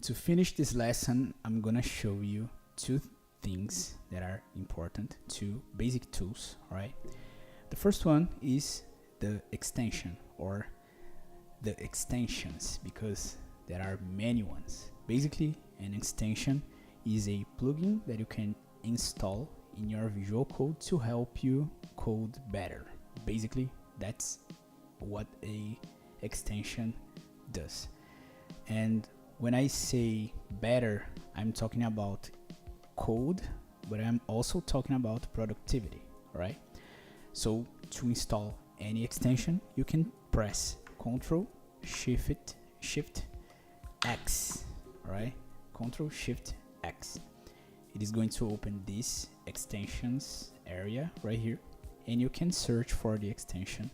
To finish this lesson, I'm gonna show you two things that are important, two basic tools, alright? The first one is the extension or the extensions, because there are many ones. Basically, an extension is a plugin that you can install in your Visual Code to help you code better. Basically, that's what a extension does. And when I say better, I'm talking about code, but I'm also talking about productivity, right? So to install any extension, you can press Ctrl Shift X, right? Ctrl Shift X. It is going to open this extensions area right here, and you can search for the extension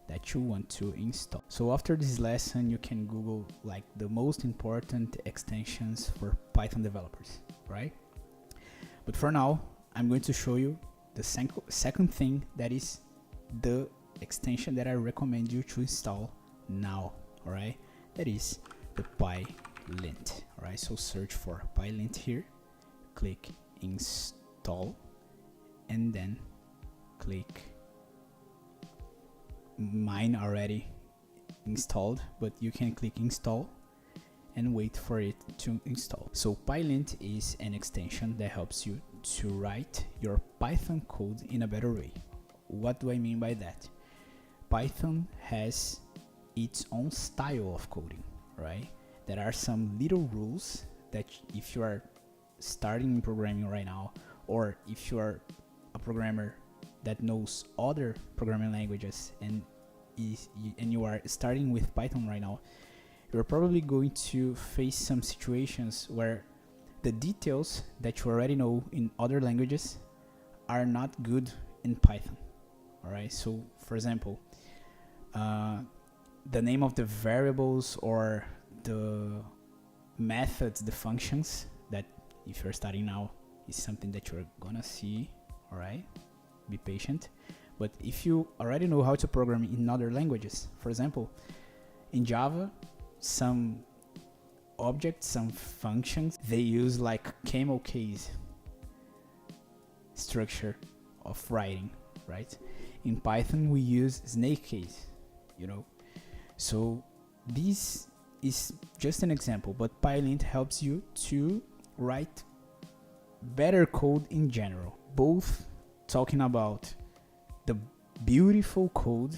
that you want to install. So after this lesson, you can Google like the most important extensions for Python developers, right? But for now, I'm going to show you the second thing, that is the extension that I recommend you to install now, all right? That is the PyLint, all right? So search for PyLint here, click install, and then click mine already installed, but you can click install and wait for it to install. So PyLint is an extension that helps you to write your Python code in a better way. What do I mean by that? Python has its own style of coding, right? There are some little rules that if you are starting programming right now, or if you are a programmer that knows other programming languages and you are starting with Python right now, you're probably going to face some situations where the details that you already know in other languages are not good in Python. All right, so for example, the name of the variables or the methods, the functions, that if you're starting now is something that you're gonna see, all right? Be patient. But if you already know how to program in other languages, for example, in Java, some objects, some functions, they use like camel case structure of writing, right? In Python, we use snake case, you know? So this is just an example, but PyLint helps you to write better code in general, both talking about the beautiful code,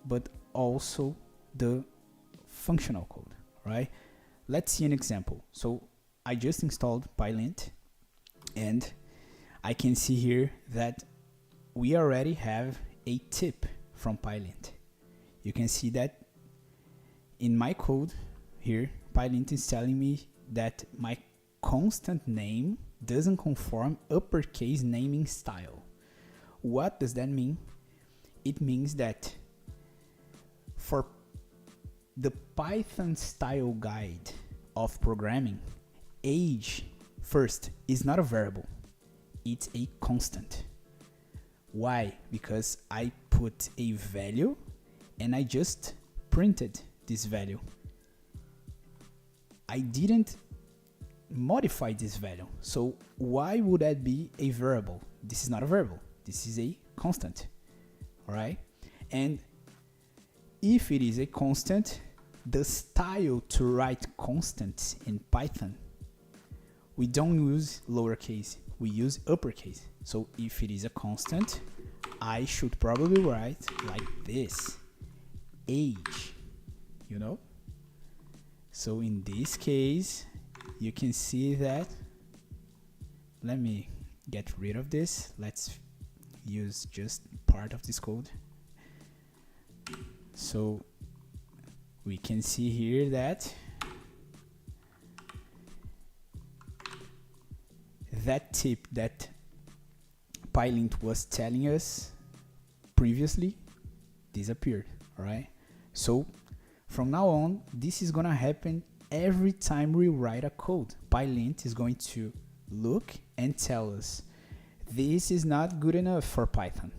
but also the functional code, right? Let's see an example. So I just installed PyLint, and I can see here that we already have a tip from PyLint. You can see that in my code here, PyLint is telling me that my constant name doesn't conform uppercase naming style. What does that mean? It means that for the Python style guide of programming, age first is not a variable, it's a constant. Why? Because I put a value and I just printed this value. I didn't modify this value. So why would that be a variable? This is not a variable. This is a constant. All right? And if it is a constant, the style to write constants in Python, we don't use lowercase, we use uppercase. So if it is a constant, I should probably write like this, age, you know? So in this case, you can see that, let me get rid of this. Let's use just part of this code. So we can see here that that tip that PyLint was telling us previously disappeared, all right? So from now on, this is gonna happen every time we write a code. PyLint is going to look and tell us, this is not good enough for Python.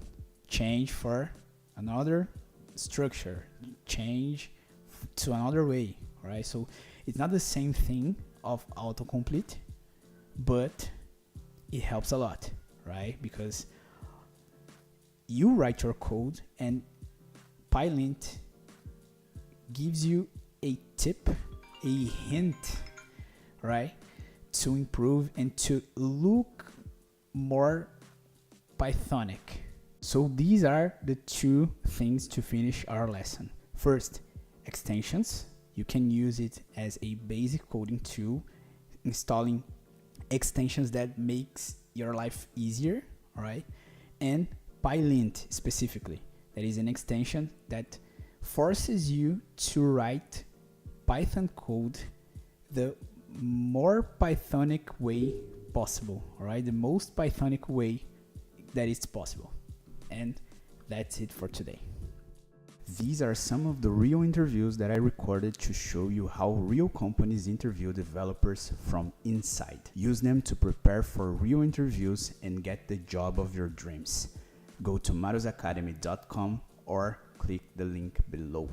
Change for another structure, change to another way, right? So it's not the same thing of autocomplete, but it helps a lot, right? Because you write your code and PyLint gives you a tip, a hint, right, to improve and to look more Pythonic. So these are the two things to finish our lesson. First, extensions. You can use it as a basic coding tool, installing extensions that makes your life easier, all right? And PyLint specifically, that is an extension that forces you to write Python code the more Pythonic way possible, all right? The most Pythonic way that is possible. And that's it for today. These are some of the real interviews that I recorded to show you how real companies interview developers from inside. Use them to prepare for real interviews and get the job of your dreams. Go to matosacademy.com or click the link below.